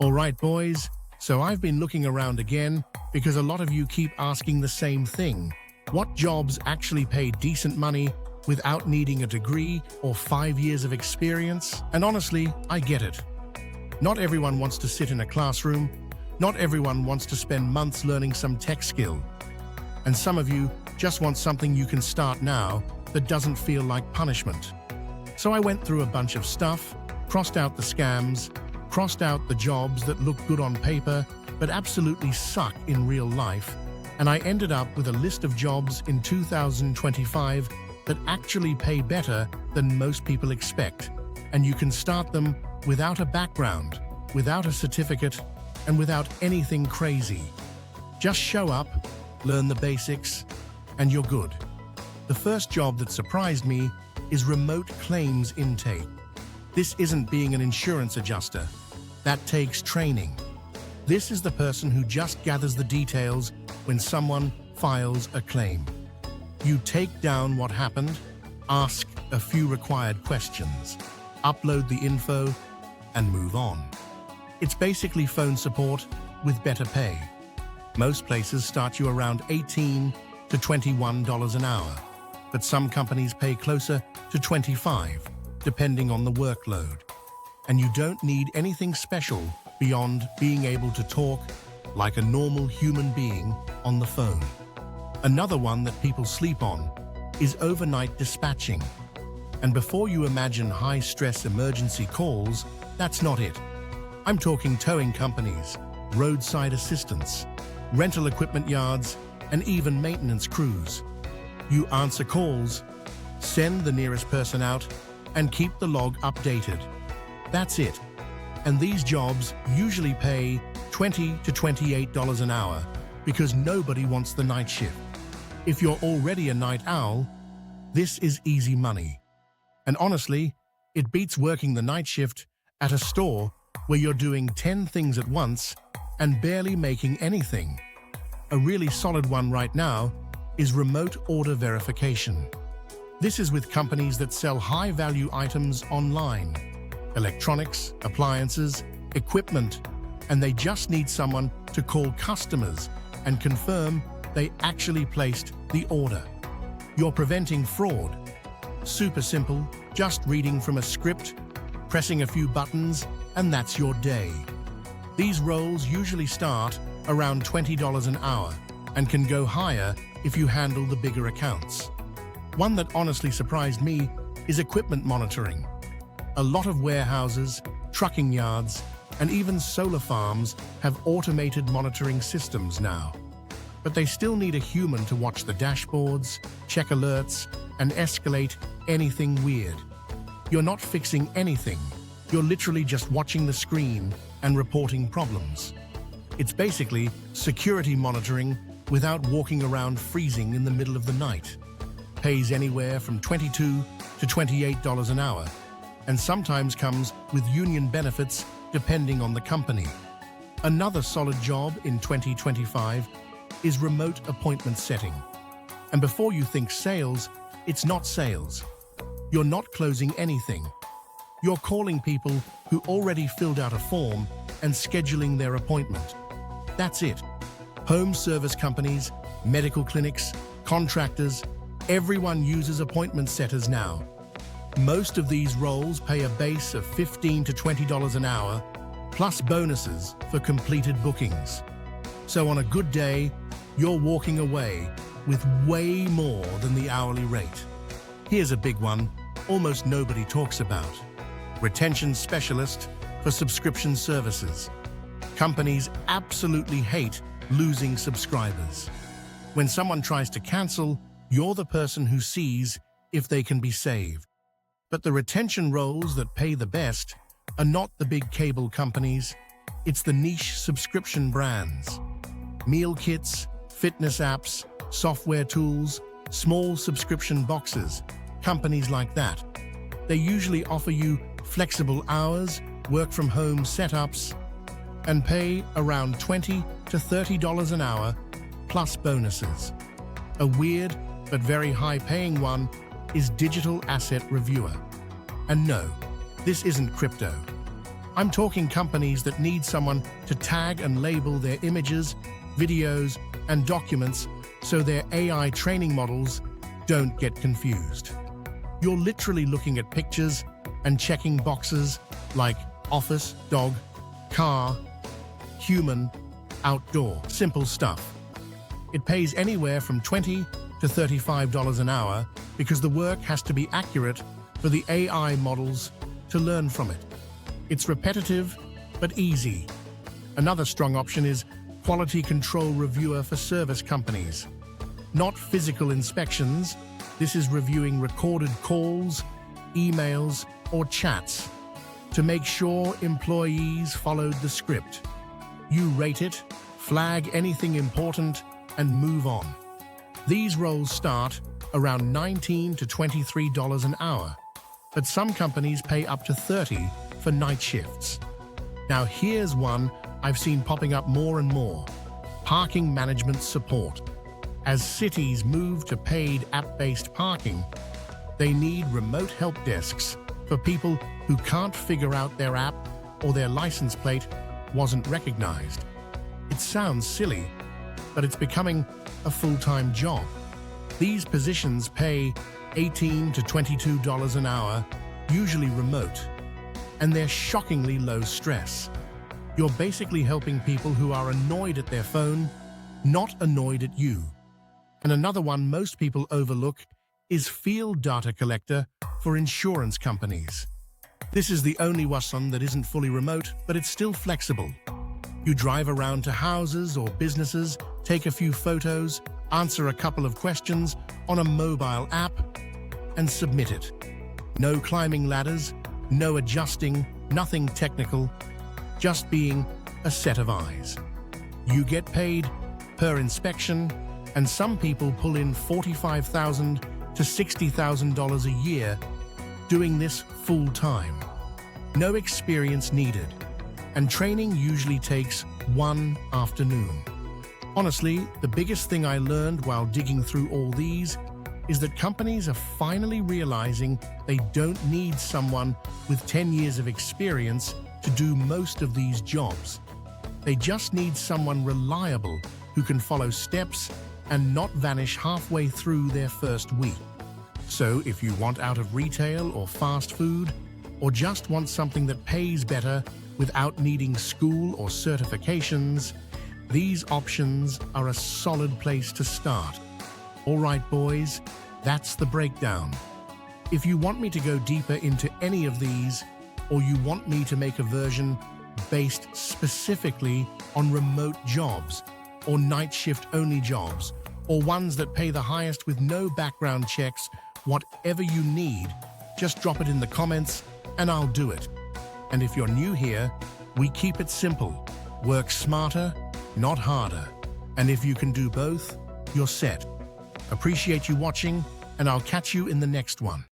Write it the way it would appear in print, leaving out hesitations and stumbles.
Alright boys, so I've been looking around again because a lot of you keep asking the same thing. What jobs actually pay decent money without needing a degree or 5 years of experience? And honestly, I get it. Not everyone wants to sit in a classroom. Not everyone wants to spend months learning some tech skill. And some of you just want something you can start now that doesn't feel like punishment. So I went through a bunch of stuff, crossed out the scams, crossed out the jobs that look good on paper but absolutely suck in real life, and I ended up with a list of jobs in 2025 that actually pay better than most people expect. And you can start them without a background, without a certificate, and without anything crazy. Just show up, learn the basics, and you're good. The first job that surprised me is remote claims intake. This isn't being an insurance adjuster. That takes training. This is the person who just gathers the details when someone files a claim. You take down what happened, ask a few required questions, upload the info, and move on. It's basically phone support with better pay. Most places start you around $18 to $21 an hour, but some companies pay closer to $25, depending on the workload. And you don't need anything special beyond being able to talk like a normal human being on the phone. Another one that people sleep on is overnight dispatching. And before you imagine high-stress emergency calls, that's not it. I'm talking towing companies, roadside assistance, rental equipment yards, and even maintenance crews. You answer calls, send the nearest person out, and keep the log updated. That's it. And these jobs usually pay $20 to $28 an hour because nobody wants the night shift. If you're already a night owl, this is easy money. And honestly, it beats working the night shift at a store where you're doing 10 things at once and barely making anything. A really solid one right now is remote order verification. This is with companies that sell high-value items online, electronics, appliances, equipment, and they just need someone to call customers and confirm they actually placed the order. You're preventing fraud. Super simple, just reading from a script, pressing a few buttons, and that's your day. These roles usually start around $20 an hour and can go higher if you handle the bigger accounts. One that honestly surprised me is equipment monitoring. A lot of warehouses, trucking yards, and even solar farms have automated monitoring systems now. But they still need a human to watch the dashboards, check alerts, and escalate anything weird. You're not fixing anything. You're literally just watching the screen and reporting problems. It's basically security monitoring without walking around freezing in the middle of the night. Pays anywhere from $22 to $28 an hour, and sometimes comes with union benefits depending on the company. Another solid job in 2025 is remote appointment setting. And before you think sales, it's not sales. You're not closing anything. You're calling people who already filled out a form and scheduling their appointment. That's it. Home service companies, medical clinics, contractors, everyone uses appointment setters now. Most of these roles pay a base of $15 to $20 an hour, plus bonuses for completed bookings. So on a good day, you're walking away with way more than the hourly rate. Here's a big one almost nobody talks about. Retention specialist for subscription services. Companies absolutely hate losing subscribers. When someone tries to cancel, you're the person who sees if they can be saved. But the retention roles that pay the best are not the big cable companies, it's the niche subscription brands. Meal kits, fitness apps, software tools, small subscription boxes, companies like that. They usually offer you flexible hours, work from home setups, and pay around $20 to $30 an hour, plus bonuses. A weird but very high-paying one is digital asset reviewer. And no, this isn't crypto. I'm talking companies that need someone to tag and label their images, videos, and documents so their AI training models don't get confused. You're literally looking at pictures and checking boxes like office, dog, car, human, outdoor, simple stuff. It pays anywhere from $20 to $35 an hour because the work has to be accurate for the AI models to learn from it. It's repetitive, but easy. Another strong option is quality control reviewer for service companies. Not physical inspections, this is reviewing recorded calls, emails, or chats to make sure employees followed the script. You rate it, flag anything important, and move on. These roles start around $19 to $23 an hour, but some companies pay up to $30 for night shifts. Now here's one I've seen popping up more and more: parking management support. As cities move to paid app-based parking, they need remote help desks for people who can't figure out their app or their license plate wasn't recognized. It sounds silly, but it's becoming a full-time job. These positions pay $18 to $22 an hour, usually remote, and they're shockingly low stress. You're basically helping people who are annoyed at their phone, not annoyed at you. And another one most people overlook is field data collector for insurance companies. This is the only one that isn't fully remote, but it's still flexible. You drive around to houses or businesses, take a few photos, answer a couple of questions on a mobile app, and submit it. No climbing ladders, no adjusting, nothing technical, just being a set of eyes. You get paid per inspection, and some people pull in $45,000 to $60,000 a year doing this full-time. No experience needed, and training usually takes one afternoon. Honestly, the biggest thing I learned while digging through all these is that companies are finally realizing they don't need someone with 10 years of experience to do most of these jobs. They just need someone reliable who can follow steps and not vanish halfway through their first week. So if you want out of retail or fast food, or just want something that pays better without needing school or certifications, these options are a solid place to start. All right, boys, that's the breakdown. If you want me to go deeper into any of these, or you want me to make a version based specifically on remote jobs, or night shift only jobs, or ones that pay the highest with no background checks, whatever you need, just drop it in the comments and I'll do it. And if you're new here, we keep it simple. Work smarter, not harder. And if you can do both, you're set. Appreciate you watching, and I'll catch you in the next one.